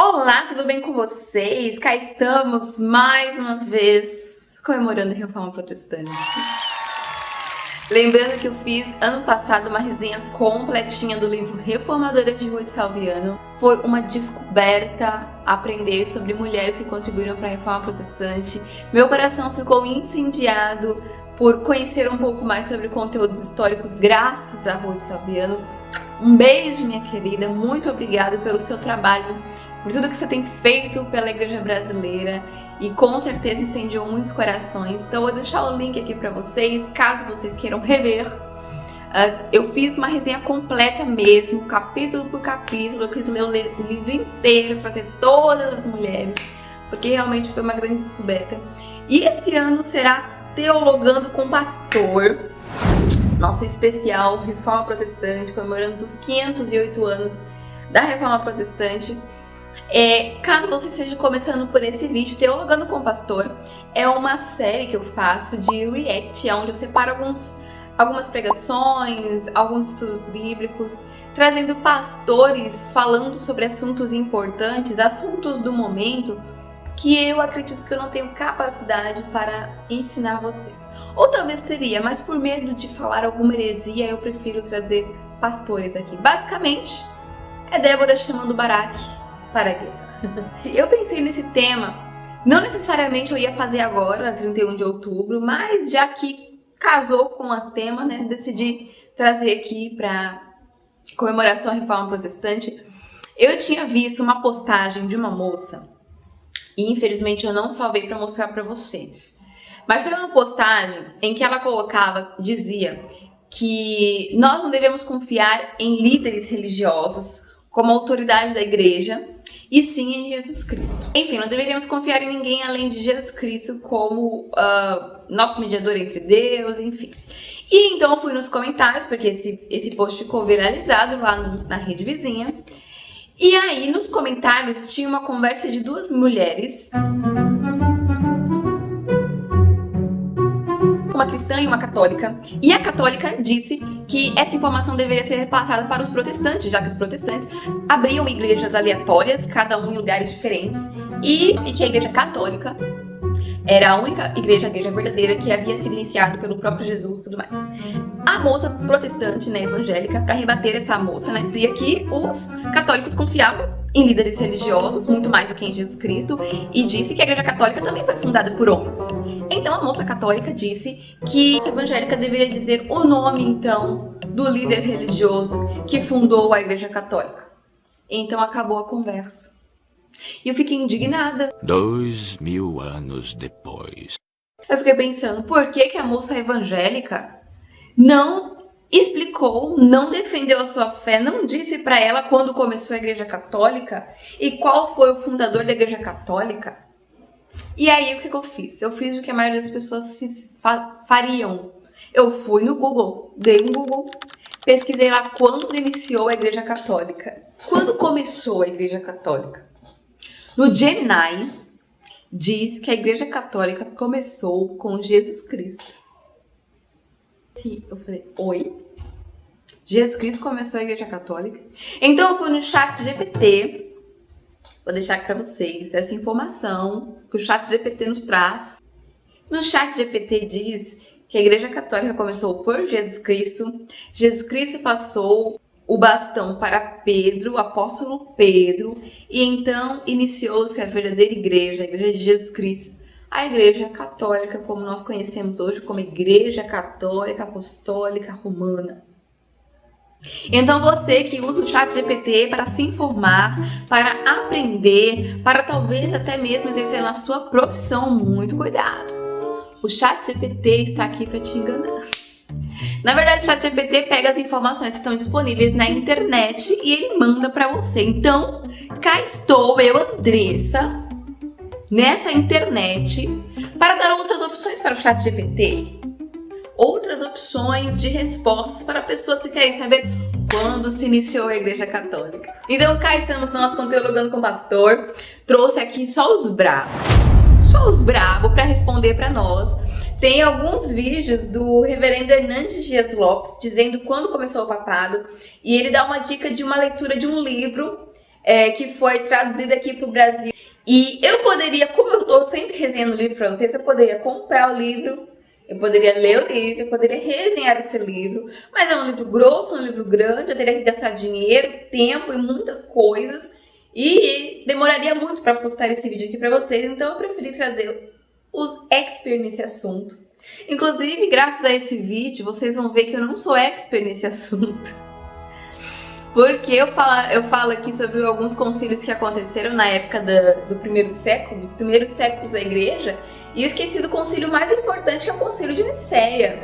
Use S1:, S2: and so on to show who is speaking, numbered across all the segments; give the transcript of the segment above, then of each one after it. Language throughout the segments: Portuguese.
S1: Olá, tudo bem com vocês? Cá estamos mais uma vez comemorando a Reforma Protestante. Lembrando que eu fiz ano passado uma resenha completinha do livro Reformadora de Ruth Salviano. Foi uma descoberta aprender sobre mulheres que contribuíram para a Reforma Protestante. Meu coração ficou incendiado por conhecer um pouco mais sobre conteúdos históricos graças a Ruth Salviano. Um beijo, minha querida, muito obrigada pelo seu trabalho, por tudo que você tem feito pela Igreja Brasileira e com certeza incendiou muitos corações. Então eu vou deixar o link aqui para vocês, caso vocês queiram rever. Eu fiz uma resenha completa mesmo, capítulo por capítulo, eu quis ler o livro inteiro, fazer todas as mulheres, porque realmente foi uma grande descoberta. E esse ano será Teologando com Pastor, nosso especial Reforma Protestante, comemorando os 508 anos da Reforma Protestante. Caso você esteja começando por esse vídeo, Teologando com Pastor é uma série que eu faço de react, onde eu separo algumas pregações, alguns estudos bíblicos, trazendo pastores falando sobre assuntos importantes, assuntos do momento, que eu acredito que eu não tenho capacidade para ensinar vocês. Ou talvez teria, mas por medo de falar alguma heresia, eu prefiro trazer pastores aqui. Basicamente, é Débora chamando Baraque para a guerra. Eu pensei nesse tema, não necessariamente eu ia fazer agora, 31 de outubro, mas já que casou com o tema, né, decidi trazer aqui para comemoração à Reforma Protestante. Eu tinha visto uma postagem de uma moça, e infelizmente eu não salvei para mostrar para vocês, mas foi uma postagem em que ela dizia que nós não devemos confiar em líderes religiosos como autoridade da igreja, e sim em Jesus Cristo. Enfim, não deveríamos confiar em ninguém além de Jesus Cristo como nosso mediador entre Deus, enfim. E então eu fui nos comentários, porque esse post ficou viralizado lá na rede vizinha. E aí nos comentários tinha uma conversa de duas mulheres, uma cristã e uma católica, e a católica disse que essa informação deveria ser repassada para os protestantes, já que os protestantes abriam igrejas aleatórias, cada um em lugares diferentes, e que a igreja católica era a única igreja, a igreja verdadeira, que havia sido iniciada pelo próprio Jesus e tudo mais. A moça protestante, né, evangélica, para rebater essa moça, né, dizia que os católicos confiavam em líderes religiosos, muito mais do que em Jesus Cristo, e disse que a igreja católica também foi fundada por homens. Então a moça católica disse que a evangélica deveria dizer o nome, então, do líder religioso que fundou a igreja católica. Então acabou a conversa. E eu fiquei indignada.
S2: 2000 anos depois.
S1: Eu fiquei pensando, por que a moça evangélica não explicou, não defendeu a sua fé, não disse para ela quando começou a igreja católica e qual foi o fundador da igreja católica? E aí o que eu fiz? Eu fiz o que a maioria das pessoas fariam. Eu fui no Google, dei um Google, pesquisei lá quando iniciou a igreja católica. Quando começou a igreja católica? No Gemini, diz que a igreja católica começou com Jesus Cristo. Eu falei, oi? Jesus Cristo começou a igreja católica? Então eu fui no ChatGPT, vou deixar aqui para vocês essa informação que o ChatGPT nos traz. No ChatGPT diz que a igreja católica começou por Jesus Cristo. Jesus Cristo passou o bastão para Pedro, o apóstolo Pedro, e então iniciou-se a verdadeira igreja, a igreja de Jesus Cristo, a igreja católica, como nós conhecemos hoje como igreja católica apostólica romana. Então você que usa o ChatGPT para se informar, para aprender, para talvez até mesmo exercer na sua profissão, muito cuidado. O ChatGPT está aqui para te enganar. Na verdade, o ChatGPT pega as informações que estão disponíveis na internet e ele manda para você. Então, cá estou eu, Andressa, nessa internet para dar outras opções para o ChatGPT. Outras opções de respostas para pessoas que querem saber quando se iniciou a Igreja Católica. Então, cá estamos nós com Teologando com Pastor. Trouxe aqui só os bravos para responder para nós. Tem alguns vídeos do reverendo Hernandes Dias Lopes dizendo quando começou o papado, e ele dá uma dica de uma leitura de um livro que foi traduzida aqui para o Brasil. E eu poderia, como eu estou sempre resenhando o livro para vocês, eu poderia comprar o livro, eu poderia ler o livro, eu poderia resenhar esse livro, mas é um livro grosso, um livro grande, eu teria que gastar dinheiro, tempo e muitas coisas, e demoraria muito para postar esse vídeo aqui para vocês, então eu preferi trazer os experts nesse assunto. Inclusive, graças a esse vídeo, vocês vão ver que eu não sou expert nesse assunto. Porque eu falo aqui sobre alguns concílios que aconteceram na época do primeiro século, dos primeiros séculos da igreja, e eu esqueci do concílio mais importante, que é o concílio de Nicéia.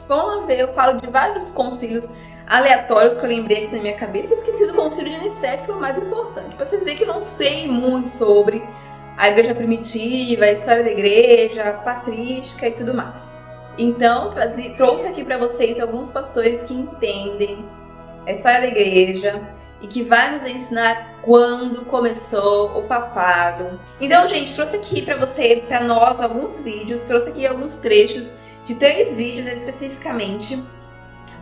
S1: Vamos lá ver, eu falo de vários concílios aleatórios que eu lembrei aqui na minha cabeça, e eu esqueci do concílio de Nicéia, que foi o mais importante. Pra vocês verem que eu não sei muito sobre a igreja primitiva, a história da igreja, patrística e tudo mais. Então, trouxe aqui para vocês alguns pastores que entendem a história da igreja e que vai nos ensinar quando começou o papado. Então, gente, trouxe aqui para nós alguns vídeos, trouxe aqui alguns trechos de 3 vídeos especificamente.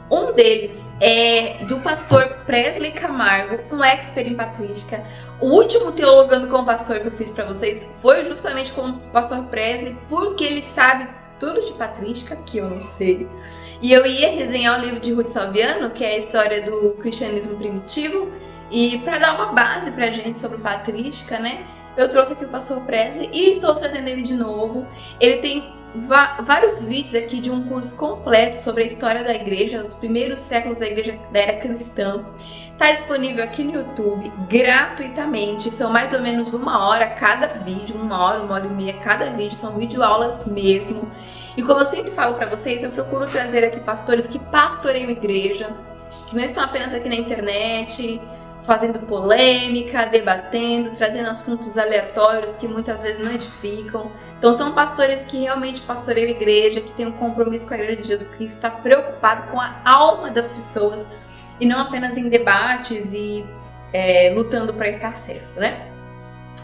S1: Um deles é do pastor Presley Camargo, um expert em patrística. O último Teologando com o Pastor que eu fiz para vocês foi justamente com o pastor Presley, porque ele sabe tudo de patrística, que eu não sei. E eu ia resenhar o livro de Ruth Salviano, que é a história do cristianismo primitivo. E para dar uma base pra gente sobre patrística, né? Eu trouxe aqui o pastor Presley e estou trazendo ele de novo. Ele tem vários vídeos aqui de um curso completo sobre a história da igreja, os primeiros séculos da igreja da era cristã. Está disponível aqui no YouTube gratuitamente. São mais ou menos 1 hora cada vídeo, 1 hora e meia cada vídeo. São videoaulas mesmo. E como eu sempre falo para vocês, eu procuro trazer aqui pastores que pastoreiam igreja, que não estão apenas aqui na internet fazendo polêmica, debatendo, trazendo assuntos aleatórios que muitas vezes não edificam. Então são pastores que realmente pastoreiam a igreja, que têm um compromisso com a igreja de Jesus Cristo, está preocupado com a alma das pessoas e não apenas em debates e lutando para estar certo, né?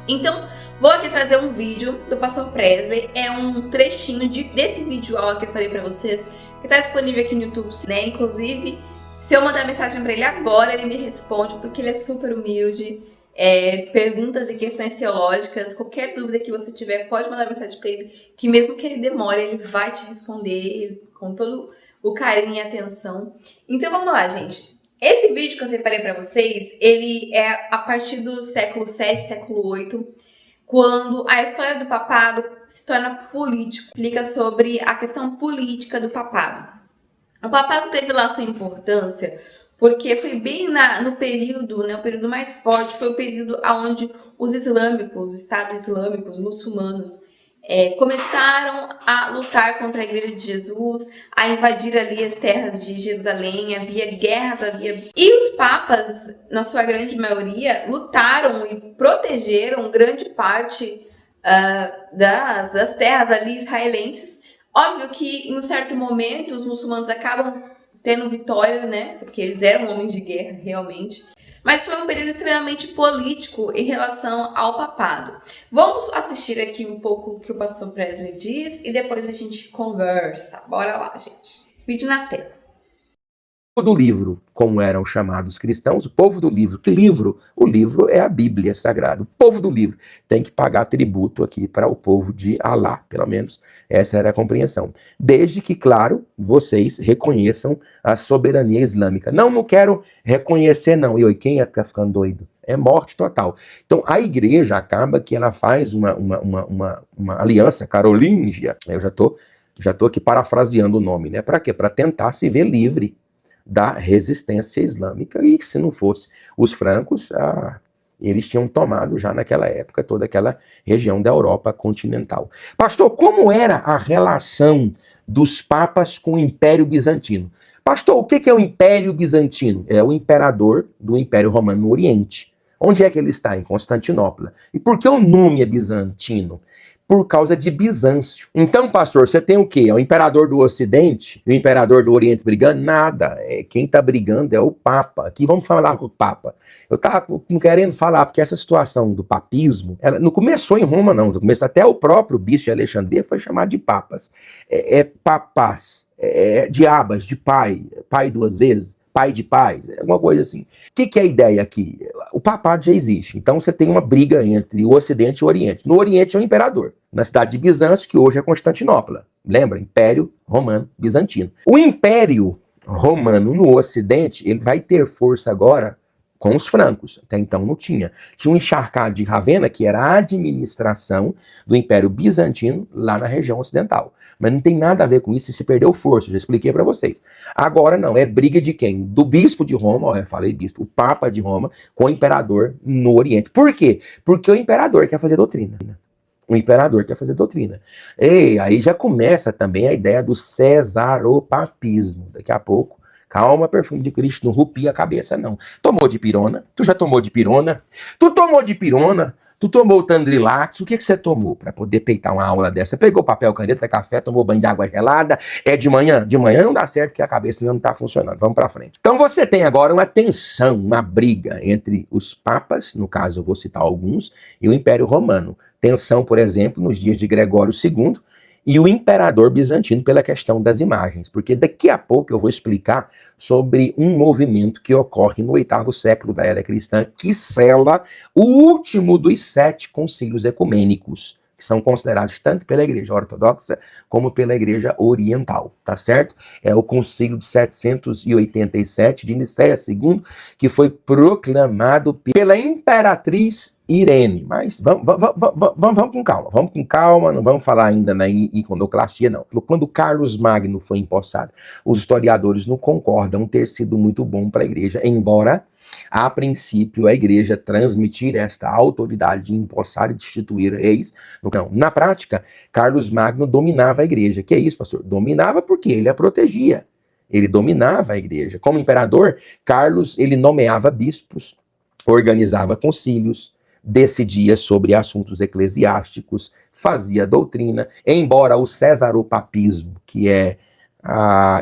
S1: Então, vou aqui trazer um vídeo do pastor Presley, é um trechinho desse vídeo aula que eu falei para vocês, que está disponível aqui no YouTube, né? Inclusive, se eu mandar mensagem para ele agora, ele me responde, porque ele é super humilde. Perguntas e questões teológicas, qualquer dúvida que você tiver, pode mandar mensagem para ele, que mesmo que ele demore, ele vai te responder com todo o carinho e atenção. Então vamos lá, gente. Esse vídeo que eu separei para vocês, ele é a partir do século 7, século 8, quando a história do papado se torna político. Explica sobre a questão política do papado. O papado teve lá sua importância porque foi bem no período, né, o período mais forte foi o período onde os islâmicos, os estados islâmicos, muçulmanos, começaram a lutar contra a igreja de Jesus, a invadir ali as terras de Jerusalém, havia guerras, E os papas, na sua grande maioria, lutaram e protegeram grande parte das terras ali israelenses. Óbvio que em um certo momento os muçulmanos acabam tendo vitória, né? Porque eles eram homens de guerra, realmente. Mas foi um período extremamente político em relação ao papado. Vamos assistir aqui um pouco o que o pastor Presley diz e depois a gente conversa. Bora lá, gente. Vídeo na tela.
S3: Do livro, como eram chamados cristãos, o povo do livro. Que livro? O livro é a Bíblia Sagrada. O povo do livro tem que pagar tributo aqui para o povo de Alá, pelo menos essa era a compreensão. Desde que, claro, vocês reconheçam a soberania islâmica. Não quero reconhecer não. E quem é que tá ficando doido? É morte total. Então a igreja acaba que ela faz uma aliança carolíngia. Eu já tô aqui parafraseando o nome, né? Para quê? Para tentar se ver livre da resistência islâmica, e se não fosse os francos, eles tinham tomado já naquela época toda aquela região da Europa continental. Pastor, como era a relação dos papas com o Império Bizantino? Pastor, o que é o Império Bizantino? É o imperador do Império Romano no Oriente. Onde é que ele está? Em Constantinopla. E por que o nome é bizantino? Por causa de Bizâncio. Então, pastor, você tem o quê? É o imperador do Ocidente e o imperador do Oriente brigando? Nada. Quem está brigando é o Papa. Aqui vamos falar com o Papa. Eu estava querendo falar, porque essa situação do papismo, ela não começou em Roma, não. Até o próprio bispo de Alexandria foi chamado de papas. Papás, de abas, de pai 2 vezes. pai de pais, alguma coisa assim. O que é a ideia aqui? O papado já existe, então você tem uma briga entre o Ocidente e o Oriente. No Oriente é o imperador, na cidade de Bizâncio, que hoje é Constantinopla. Lembra? Império Romano Bizantino. O Império Romano no Ocidente, ele vai ter força agora com os francos. Até então não tinha. Tinha um encharcado de Ravenna, que era a administração do Império Bizantino lá na região ocidental. Mas não tem nada a ver com isso, se perdeu força, já expliquei para vocês. Agora não, é briga de quem? Do bispo de Roma, ó, eu falei bispo, o Papa de Roma, com o imperador no Oriente. Por quê? Porque o imperador quer fazer doutrina. O imperador quer fazer doutrina. E aí já começa também a ideia do cesaropapismo. Daqui a pouco, calma, perfume de Cristo, não rupia a cabeça, não. Tomou de pirona? Tu já tomou de pirona? Tu tomou de pirona? Tu tomou o Tandrilax? O que você tomou para poder peitar uma aula dessa? Pegou papel, caneta, café, tomou banho de água gelada? É de manhã? De manhã não dá certo porque a cabeça ainda não está funcionando. Vamos para frente. Então você tem agora uma tensão, uma briga entre os papas, no caso eu vou citar alguns, e o Império Romano. Tensão, por exemplo, nos dias de Gregório II, e o imperador bizantino pela questão das imagens, porque daqui a pouco eu vou explicar sobre um movimento que ocorre no 8º século da era cristã, que sela o último dos 7 concílios ecumênicos, que são considerados tanto pela igreja ortodoxa como pela igreja oriental, tá certo? É o concílio de 787 de Nicéia II, que foi proclamado pela imperatriz Irene. Mas vamos com calma, não vamos falar ainda na iconoclastia, não. Quando Carlos Magno foi empossado, os historiadores não concordam ter sido muito bom para a igreja, embora a princípio a igreja transmitir esta autoridade de empossar e destituir reis. Não, na prática, Carlos Magno dominava a igreja. Que é isso, pastor? Dominava porque ele a protegia. Ele dominava a igreja. Como imperador, Carlos, ele nomeava bispos, organizava concílios, decidia sobre assuntos eclesiásticos, fazia doutrina, embora o cesaropapismo, que é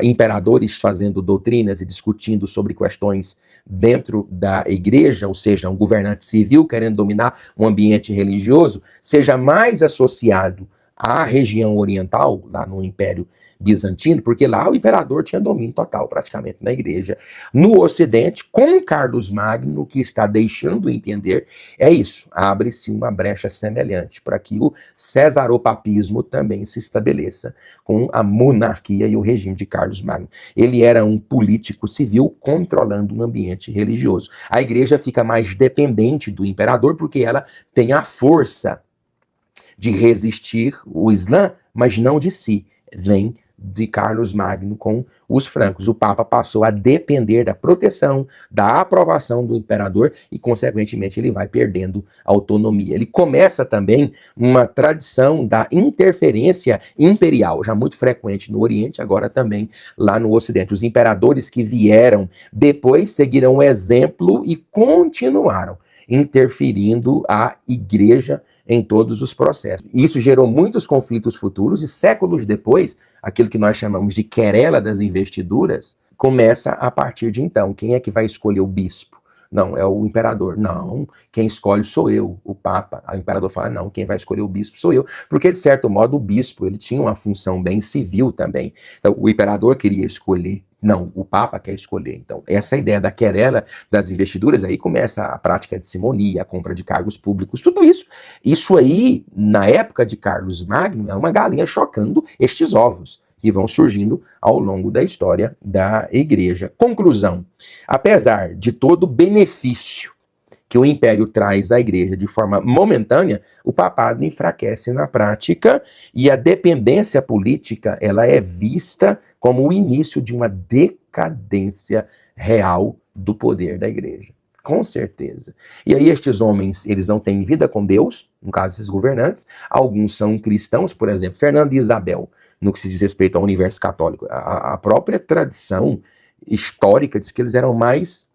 S3: imperadores fazendo doutrinas e discutindo sobre questões dentro da igreja, ou seja, um governante civil querendo dominar um ambiente religioso, seja mais associado à região oriental, lá no Império Bizantino, porque lá o imperador tinha domínio total praticamente na igreja. No Ocidente, com Carlos Magno, que está deixando entender, é isso, abre-se uma brecha semelhante para que o cesaropapismo também se estabeleça com a monarquia e o regime de Carlos Magno. Ele era um político civil controlando um ambiente religioso. A igreja fica mais dependente do imperador porque ela tem a força de resistir o Islã, mas não de si. Vem de Carlos Magno com os francos. O Papa passou a depender da proteção, da aprovação do imperador e, consequentemente, ele vai perdendo autonomia. Ele começa também uma tradição da interferência imperial, já muito frequente no Oriente, agora também lá no Ocidente. Os imperadores que vieram depois seguiram o exemplo e continuaram interferindo a igreja em todos os processos. Isso gerou muitos conflitos futuros e séculos depois, aquilo que nós chamamos de querela das investiduras, começa a partir de então. Quem é que vai escolher o bispo? Não, é o imperador. Não, quem escolhe sou eu, o Papa. O imperador fala, não, quem vai escolher o bispo sou eu. Porque, de certo modo, o bispo ele tinha uma função bem civil também. Então, o imperador queria escolher. Não, o Papa quer escolher. Então, essa ideia da querela das investiduras, aí começa a prática de simonia, a compra de cargos públicos, tudo isso. Isso aí, na época de Carlos Magno, é uma galinha chocando estes ovos que vão surgindo ao longo da história da igreja. Conclusão: apesar de todo o benefício que o império traz à igreja de forma momentânea, o papado enfraquece na prática e a dependência política ela é vista como o início de uma decadência real do poder da igreja. Com certeza. E aí estes homens, eles não têm vida com Deus, no caso esses governantes, alguns são cristãos, por exemplo, Fernando e Isabel, no que se diz respeito ao universo católico. A própria tradição histórica diz que eles eram mais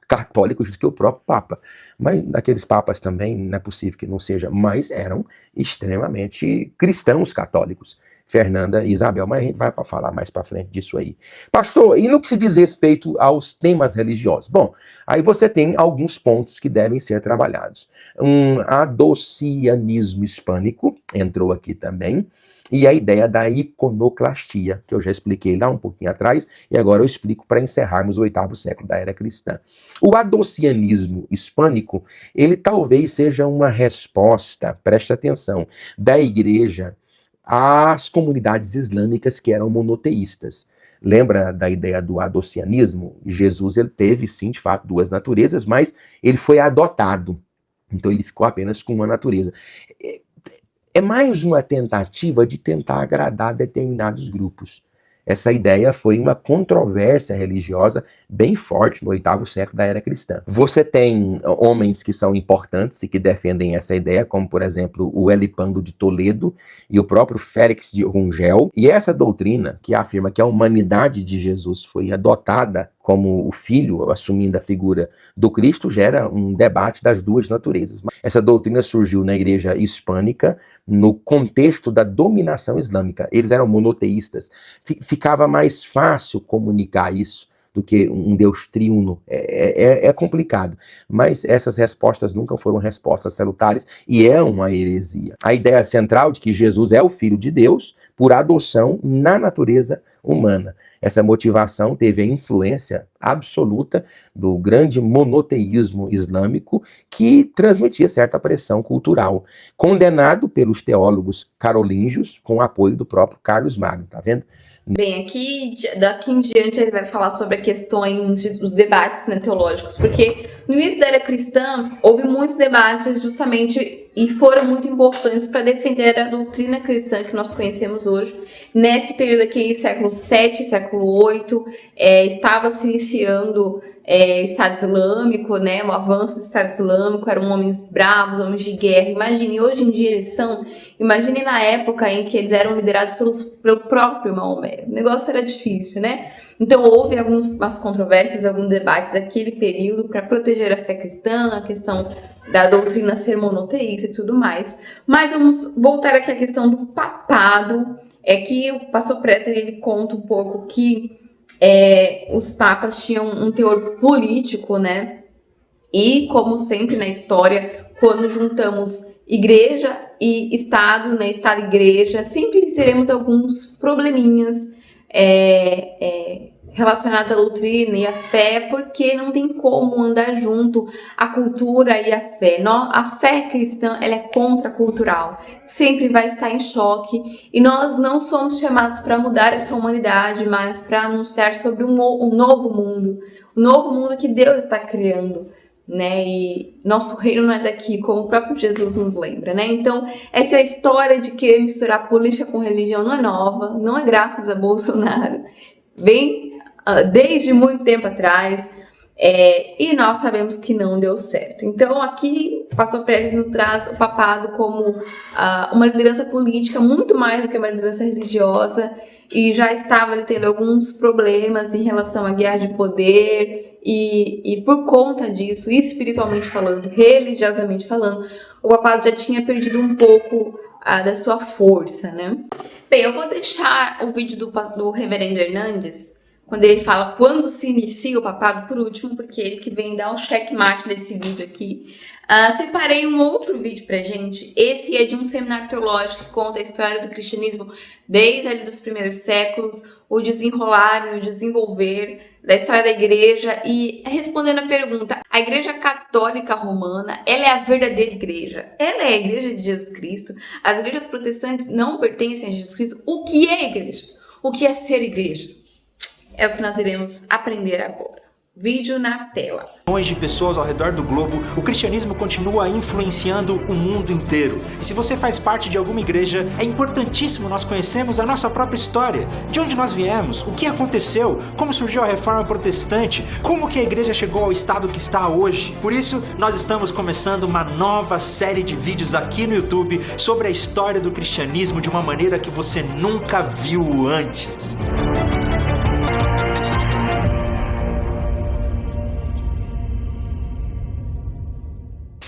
S3: católicos do que o próprio Papa. Mas aqueles papas também, não é possível que não seja, mas eram extremamente cristãos católicos. Fernanda e Isabel, mas a gente vai para falar mais para frente disso aí. Pastor, e no que se diz respeito aos temas religiosos? Bom, aí você tem alguns pontos que devem ser trabalhados. Um adocianismo hispânico entrou aqui também, e a ideia da iconoclastia, que eu já expliquei lá um pouquinho atrás, e agora eu explico para encerrarmos o 8º século da era cristã. O adocianismo hispânico, ele talvez seja uma resposta, preste atenção, da igreja às comunidades islâmicas que eram monoteístas. Lembra da ideia do adocianismo? Jesus, ele teve, sim, de fato, duas naturezas, mas ele foi adotado. Então ele ficou apenas com uma natureza. É mais uma tentativa de tentar agradar determinados grupos. Essa ideia foi uma controvérsia religiosa bem forte no 8º século da era cristã. Você tem homens que são importantes e que defendem essa ideia, como, por exemplo, o Elipando de Toledo e o próprio Félix de Rungel. E essa doutrina, que afirma que a humanidade de Jesus foi adotada como o filho, assumindo a figura do Cristo, gera um debate das duas naturezas. Essa doutrina surgiu na igreja hispânica no contexto da dominação islâmica. Eles eram monoteístas. Ficava mais fácil comunicar isso do que um Deus triuno. É complicado. Mas essas respostas nunca foram respostas salutares e é uma heresia. A ideia central de que Jesus é o Filho de Deus por adoção na natureza humana. Essa motivação teve a influência absoluta do grande monoteísmo islâmico que transmitia certa pressão cultural, condenado pelos teólogos carolíngios com o apoio do próprio Carlos Magno, tá vendo?
S1: Bem, daqui em diante ele vai falar sobre as questões dos debates, né, teológicos, porque no início da era cristã houve muitos debates justamente e foram muito importantes para defender a doutrina cristã que nós conhecemos hoje. Nesse período aqui, século VII, século VIII, estava se iniciando o Estado Islâmico, né, o avanço do Estado Islâmico, eram homens bravos, homens de guerra. Imagine, hoje em dia eles são, imagine na época em que eles eram liderados pelo próprio Maomé. O negócio era difícil, né? Então houve algumas controvérsias, alguns debates daquele período para proteger a fé cristã, a questão da doutrina ser monoteísta e tudo mais. Mas vamos voltar aqui à questão do papado. É que o pastor Presley, ele conta um pouco que os papas tinham um teor político, né? E, como sempre na história, quando juntamos igreja e Estado, né? Estado e igreja, sempre teremos alguns probleminhas relacionados à doutrina e à fé, porque não tem como andar junto a cultura e a fé. A fé cristã, ela é contracultural, sempre vai estar em choque, e nós não somos chamados para mudar essa humanidade, mas para anunciar sobre um novo mundo que Deus está criando, né? E nosso reino não é daqui, como o próprio Jesus nos lembra, né? Então, essa história de querer misturar política com religião não é nova, não é graças a Bolsonaro, vem desde muito tempo atrás, e nós sabemos que não deu certo. Então aqui o pastor Presley nos traz o papado como uma liderança política muito mais do que uma liderança religiosa, e já estava ali tendo alguns problemas em relação à guerra de poder, e por conta disso, espiritualmente falando, religiosamente falando, o papado já tinha perdido um pouco da sua força, né? Bem, eu vou deixar o vídeo do reverendo Hernandes, quando ele fala quando se inicia o papado, por último, porque ele que vem dar um checkmate nesse vídeo aqui. Separei um outro vídeo pra gente. Esse é de um seminário teológico que conta a história do cristianismo desde ali dos primeiros séculos, o desenrolar e o desenvolver da história da igreja, e respondendo a pergunta: a igreja católica romana, ela é a verdadeira igreja? Ela é a igreja de Jesus Cristo? As igrejas protestantes não pertencem a Jesus Cristo? O que é igreja? O que é ser igreja? É o que nós iremos aprender agora. Vídeo na tela.
S4: Milhões de pessoas ao redor do globo, o cristianismo continua influenciando o mundo inteiro. E se você faz parte de alguma igreja, é importantíssimo nós conhecermos a nossa própria história. De onde nós viemos, o que aconteceu, como surgiu a reforma protestante, como que a igreja chegou ao estado que está hoje. Por isso, nós estamos começando uma nova série de vídeos aqui no YouTube sobre a história do cristianismo de uma maneira que você nunca viu antes.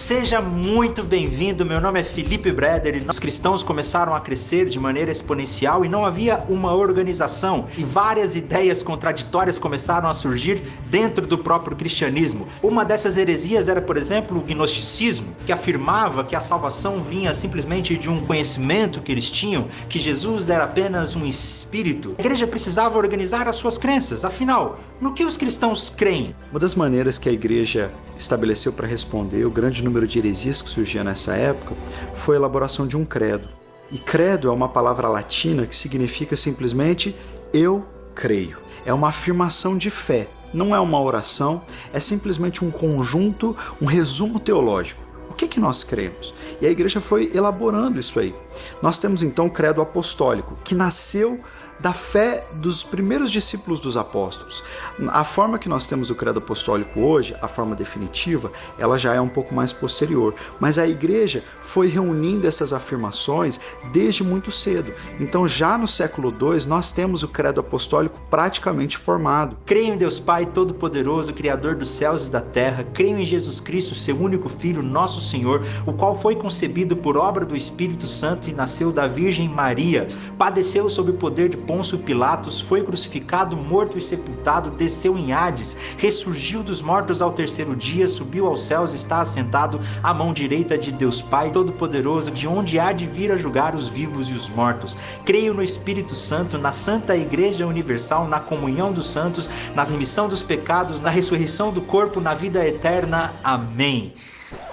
S4: Seja muito bem-vindo, meu nome é Felipe Breder e os cristãos começaram a crescer de maneira exponencial e não havia uma organização e várias ideias contraditórias começaram a surgir dentro do próprio cristianismo. Uma dessas heresias era, por exemplo, o gnosticismo, que afirmava que a salvação vinha simplesmente de um conhecimento que eles tinham, que Jesus era apenas um espírito. A igreja precisava organizar as suas crenças, afinal, no que os cristãos creem?
S5: Uma das maneiras que a igreja estabeleceu para responder o grande número de heresias que surgia nessa época foi a elaboração de um credo. E credo é uma palavra latina que significa simplesmente eu creio. É uma afirmação de fé, não é uma oração, é simplesmente um conjunto, um resumo teológico. O que nós cremos? E a igreja foi elaborando isso aí. Nós temos então o credo apostólico, que nasceu da fé dos primeiros discípulos dos apóstolos. A forma que nós temos o credo apostólico hoje, a forma definitiva, ela já é um pouco mais posterior, mas a igreja foi reunindo essas afirmações desde muito cedo. Então já no século II nós temos o credo apostólico praticamente formado.
S4: Creio em Deus Pai Todo-Poderoso, Criador dos céus e da terra, creio em Jesus Cristo, seu único Filho, nosso Senhor, o qual foi concebido por obra do Espírito Santo e nasceu da Virgem Maria, padeceu sob o poder de Pôncio Pilatos, foi crucificado, morto e sepultado, desceu em Hades, ressurgiu dos mortos ao terceiro dia, subiu aos céus e está assentado à mão direita de Deus Pai Todo-Poderoso, de onde há de vir a julgar os vivos e os mortos. Creio no Espírito Santo, na Santa Igreja Universal, na comunhão dos santos, na remissão dos pecados, na ressurreição do corpo, na vida eterna. Amém.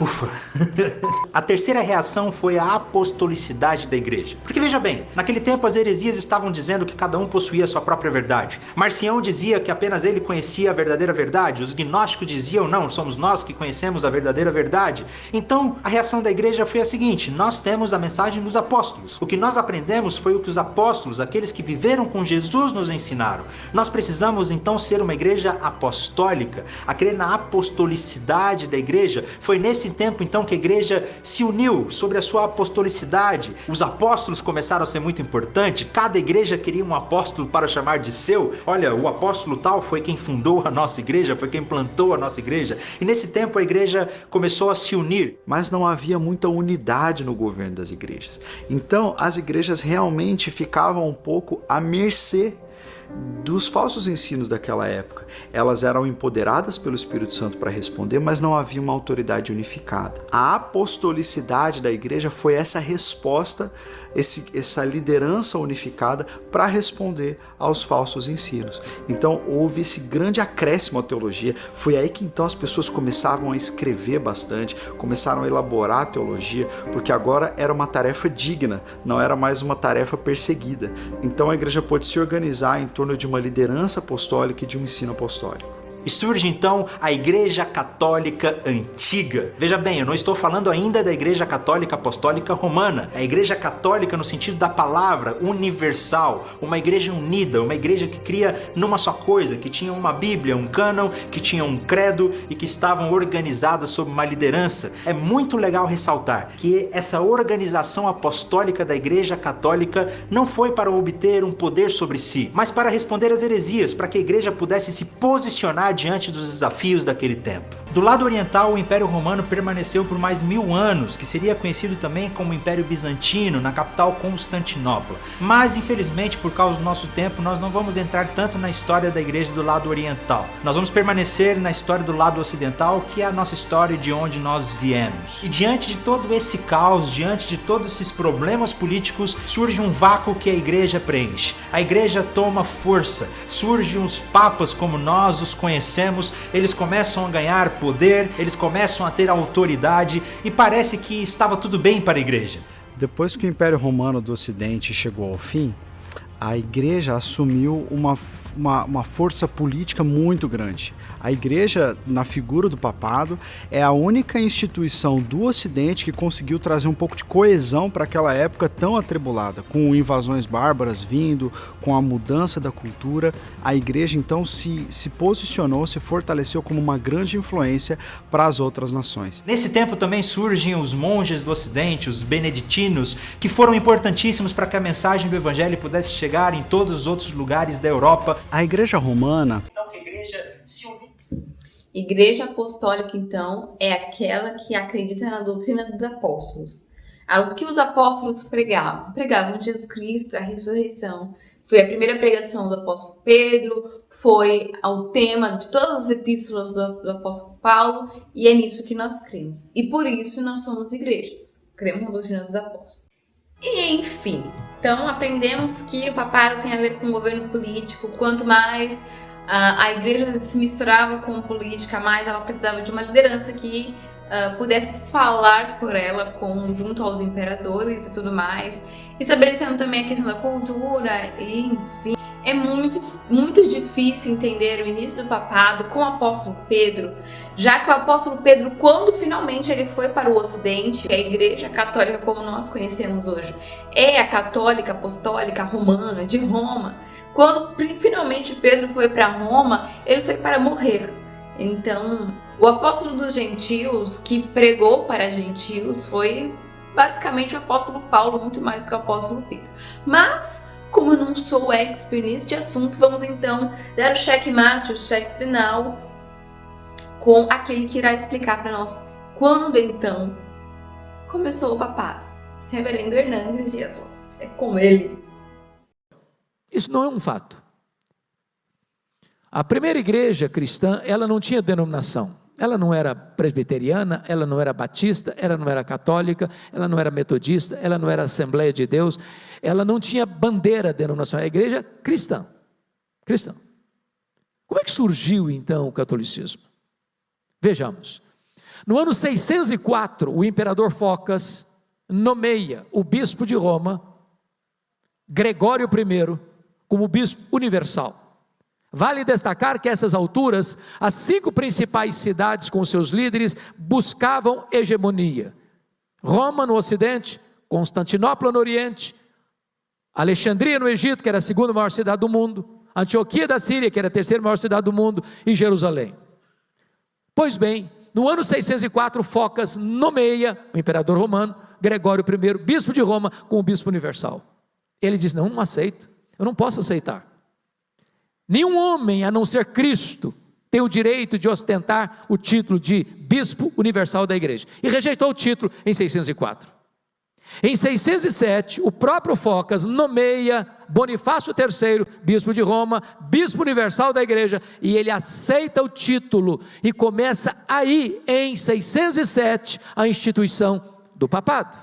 S4: Ufa. A terceira reação foi a apostolicidade da igreja. Porque veja bem, naquele tempo as heresias estavam dizendo que cada um possuía a sua própria verdade. Marcião dizia que apenas ele conhecia a verdadeira verdade. Os gnósticos diziam, não, somos nós que conhecemos a verdadeira verdade. Então a reação da igreja foi a seguinte: nós temos a mensagem dos apóstolos. O que nós aprendemos foi o que os apóstolos, aqueles que viveram com Jesus, nos ensinaram. Nós precisamos então ser uma igreja apostólica. A crer na apostolicidade da igreja. Foi nesse tempo então que a igreja se uniu sobre a sua apostolicidade. Os apóstolos começaram a ser muito importantes. Cada igreja queria um apóstolo para chamar de seu. Olha, o apóstolo tal foi quem fundou a nossa igreja, foi quem plantou a nossa igreja. E nesse tempo a igreja começou a se unir.
S5: Mas não havia muita unidade no governo das igrejas. Então as igrejas realmente ficavam um pouco à mercê dos falsos ensinos daquela época. Elas eram empoderadas pelo Espírito Santo para responder, mas não havia uma autoridade unificada. A apostolicidade da igreja foi essa resposta, essa liderança unificada para responder aos falsos ensinos. Então houve esse grande acréscimo à teologia. Foi aí que então as pessoas começavam a escrever bastante, começaram a elaborar a teologia, porque agora era uma tarefa digna, não era mais uma tarefa perseguida. Então a igreja pôde se organizar em torno de uma liderança apostólica e de um ensino apostólico.
S4: E surge então a Igreja Católica Antiga. Veja bem, eu não estou falando ainda da Igreja Católica Apostólica Romana. A Igreja Católica no sentido da palavra, universal, uma igreja unida, uma igreja que cria numa só coisa, que tinha uma Bíblia, um cânon, que tinha um credo e que estavam organizadas sob uma liderança. É muito legal ressaltar que essa organização apostólica da Igreja Católica não foi para obter um poder sobre si, mas para responder às heresias, para que a igreja pudesse se posicionar diante dos desafios daquele tempo. Do lado oriental, o Império Romano permaneceu por mais 1000 anos, que seria conhecido também como Império Bizantino, na capital Constantinopla. Mas, infelizmente, por causa do nosso tempo, nós não vamos entrar tanto na história da igreja do lado oriental. Nós vamos permanecer na história do lado ocidental, que é a nossa história de onde nós viemos. E diante de todo esse caos, diante de todos esses problemas políticos, surge um vácuo que a igreja preenche. A igreja toma força, surgem os papas como nós os conhecemos, eles começam a ganhar poder, eles começam a ter autoridade e parece que estava tudo bem para a igreja.
S5: Depois que o Império Romano do Ocidente chegou ao fim, a igreja assumiu uma força política muito grande. A igreja, na figura do papado, é a única instituição do Ocidente que conseguiu trazer um pouco de coesão para aquela época tão atribulada, com invasões bárbaras vindo, com a mudança da cultura. A igreja então se posicionou, se fortaleceu como uma grande influência para as outras nações.
S4: Nesse tempo também surgem os monges do Ocidente, os beneditinos, que foram importantíssimos para que a mensagem do evangelho pudesse chegar em todos os outros lugares da Europa.
S5: A igreja romana,
S4: então, que a igreja se uniu.
S1: Igreja apostólica, então, é aquela que acredita na doutrina dos apóstolos. O que os apóstolos pregavam? Pregavam Jesus Cristo, a ressurreição. Foi a primeira pregação do apóstolo Pedro, foi o tema de todas as epístolas do apóstolo Paulo, e é nisso que nós cremos. E por isso nós somos igrejas. Cremos na doutrina dos apóstolos. E enfim, então aprendemos que o papado tem a ver com o governo político. Quanto mais a igreja se misturava com política, mais ela precisava de uma liderança que pudesse falar por ela junto aos imperadores e tudo mais, estabelecendo também a questão da cultura, e, enfim. É muito difícil entender o início do papado com o apóstolo Pedro, já que o apóstolo Pedro, quando finalmente ele foi para o Ocidente, a igreja católica como nós conhecemos hoje, é a católica apostólica romana, de Roma. Quando finalmente Pedro foi para Roma, ele foi para morrer. Então, o apóstolo dos gentios, que pregou para gentios, foi basicamente o apóstolo Paulo, muito mais do que o apóstolo Pedro. Mas, como eu não sou expert neste assunto, vamos então dar o checkmate, o cheque final, com aquele que irá explicar para nós quando então começou o papado. Reverendo Hernandes Dias Lopes, é com ele.
S6: Isso não é um fato. A primeira igreja cristã, ela não tinha denominação. Ela não era presbiteriana, ela não era batista, ela não era católica, ela não era metodista, ela não era Assembleia de Deus, ela não tinha bandeira denominacional. A igreja cristã. Cristã. Como é que surgiu então o catolicismo? Vejamos. No ano 604, o imperador Focas nomeia o bispo de Roma, Gregório I, como bispo universal. Vale destacar que a essas alturas, as 5 principais cidades com seus líderes buscavam hegemonia. Roma no ocidente, Constantinopla no oriente, Alexandria no Egito, que era a 2ª maior cidade do mundo, Antioquia da Síria, que era a 3ª maior cidade do mundo, e Jerusalém. Pois bem, no ano 604, Focas nomeia o imperador romano, Gregório I, bispo de Roma, como bispo universal. Ele diz: não aceito, eu não posso aceitar. Nenhum homem, a não ser Cristo, tem o direito de ostentar o título de bispo universal da igreja. E rejeitou o título em 604. Em 607, o próprio Focas nomeia Bonifácio III, bispo de Roma, bispo universal da igreja, e ele aceita o título, e começa aí, em 607, a instituição do papado.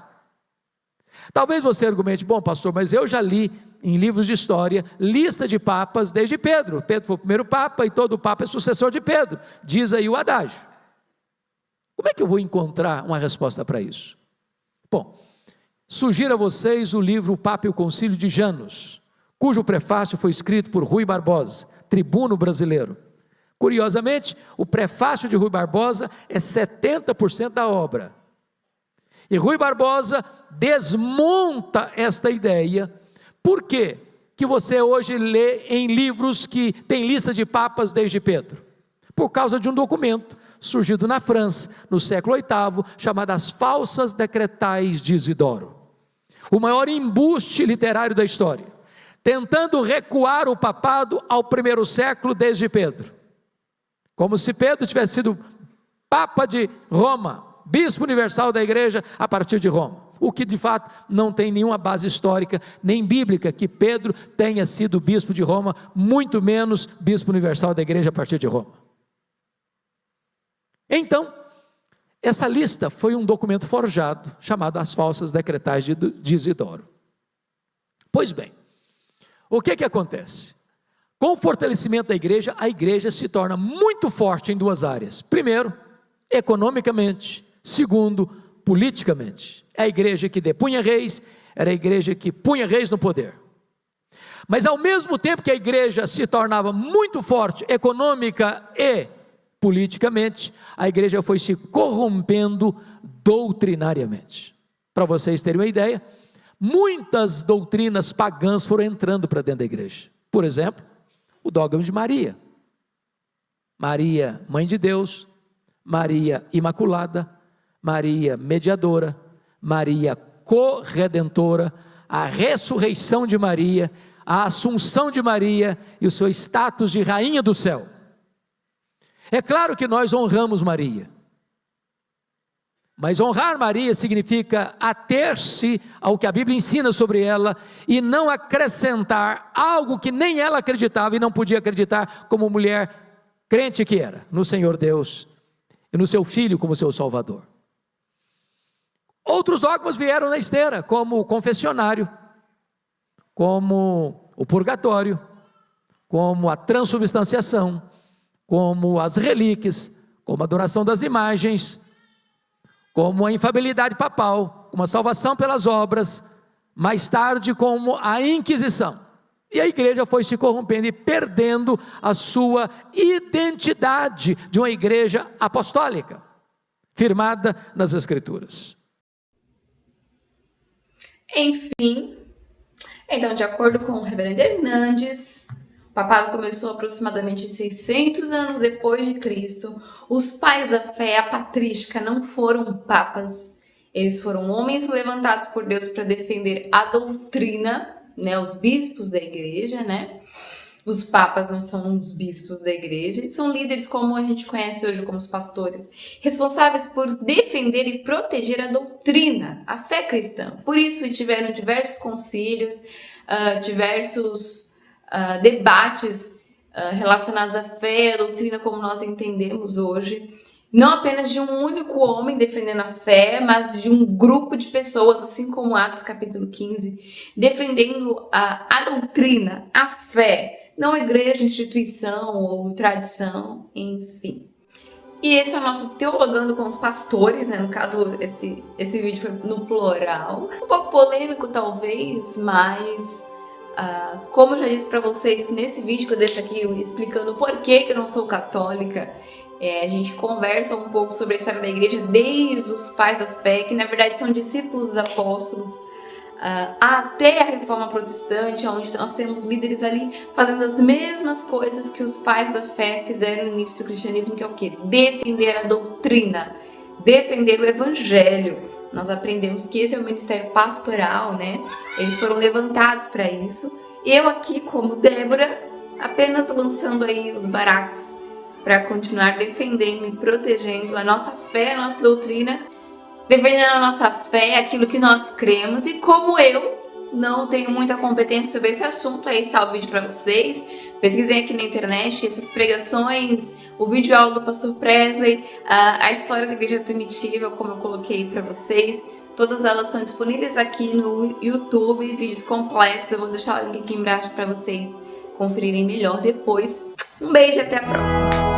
S6: Talvez você argumente: bom, pastor, mas eu já li em livros de história lista de papas desde Pedro. Pedro foi o primeiro papa e todo papa é sucessor de Pedro, diz aí o adágio. Como é que eu vou encontrar uma resposta para isso? Bom, sugiro a vocês o livro O Papa e o Concílio de Janos, cujo prefácio foi escrito por Rui Barbosa, tribuno brasileiro. Curiosamente, o prefácio de Rui Barbosa é 70% da obra. E Rui Barbosa desmonta esta ideia. Por quê que você hoje lê em livros que tem lista de papas desde Pedro? Por causa de um documento surgido na França, no século VIII, chamado As Falsas Decretais de Isidoro. O maior embuste literário da história, tentando recuar o papado ao 1º século desde Pedro. Como se Pedro tivesse sido papa de Roma, bispo universal da igreja a partir de Roma. O que de fato não tem nenhuma base histórica, nem bíblica, que Pedro tenha sido bispo de Roma, muito menos bispo universal da igreja a partir de Roma. Então, essa lista foi um documento forjado, chamado As Falsas Decretais de Isidoro. Pois bem, o que acontece? Com o fortalecimento da igreja, a igreja se torna muito forte em 2 áreas. Primeiro, economicamente. Segundo, politicamente. É a igreja que depunha reis, era a igreja que punha reis no poder. Mas ao mesmo tempo que a igreja se tornava muito forte econômica e politicamente, a igreja foi se corrompendo doutrinariamente. Para vocês terem uma ideia, muitas doutrinas pagãs foram entrando para dentro da igreja. Por exemplo, o dogma de Maria. Maria, mãe de Deus, Maria imaculada, Maria mediadora, Maria corredentora, a ressurreição de Maria, a assunção de Maria e o seu status de rainha do céu. É claro que nós honramos Maria, mas honrar Maria significa ater-se ao que a Bíblia ensina sobre ela e não acrescentar algo que nem ela acreditava e não podia acreditar, como mulher crente que era, no Senhor Deus e no seu Filho como seu Salvador. Outros dogmas vieram na esteira, como o confessionário, como o purgatório, como a transubstanciação, como as relíquias, como a adoração das imagens, como a infalibilidade papal, como a salvação pelas obras, mais tarde como a Inquisição. E a igreja foi se corrompendo e perdendo a sua identidade de uma igreja apostólica, firmada nas Escrituras.
S1: Enfim, então, de acordo com o reverendo Hernandes, o papado começou aproximadamente 600 anos depois de Cristo. Os pais da fé apatrística não foram papas, eles foram homens levantados por Deus para defender a doutrina, né, os bispos da igreja, né? Os papas não são os bispos da igreja, são líderes como a gente conhece hoje como os pastores, responsáveis por defender e proteger a doutrina, a fé cristã. Por isso tiveram diversos concílios, diversos debates relacionados à fé, à doutrina como nós entendemos hoje. Não apenas de um único homem defendendo a fé, mas de um grupo de pessoas, assim como Atos capítulo 15, defendendo a doutrina, a fé, não a igreja, instituição ou tradição, enfim. E esse é o nosso Teologando com os Pastores, né? No caso, esse vídeo foi no plural. Um pouco polêmico, talvez, mas como eu já disse para vocês nesse vídeo que eu deixo aqui explicando por que eu não sou católica, a gente conversa um pouco sobre a história da igreja desde os pais da fé, que na verdade são discípulos dos apóstolos, até a Reforma Protestante, onde nós temos líderes ali fazendo as mesmas coisas que os pais da fé fizeram no início do cristianismo, que é o quê? Defender a doutrina, defender o evangelho. Nós aprendemos que esse é o ministério pastoral, né? Eles foram levantados para isso. Eu aqui, como Débora, apenas lançando aí os baraques para continuar defendendo e protegendo a nossa fé, a nossa doutrina, defendendo a nossa fé, aquilo que nós cremos. E como eu não tenho muita competência sobre esse assunto, aí está o vídeo para vocês. Pesquisem aqui na internet essas pregações, o vídeo aula do pastor Presley, a história da igreja primitiva, como eu coloquei para vocês. Todas elas estão disponíveis aqui no YouTube, vídeos completos. Eu vou deixar o link aqui embaixo para vocês conferirem melhor depois. Um beijo e até a próxima!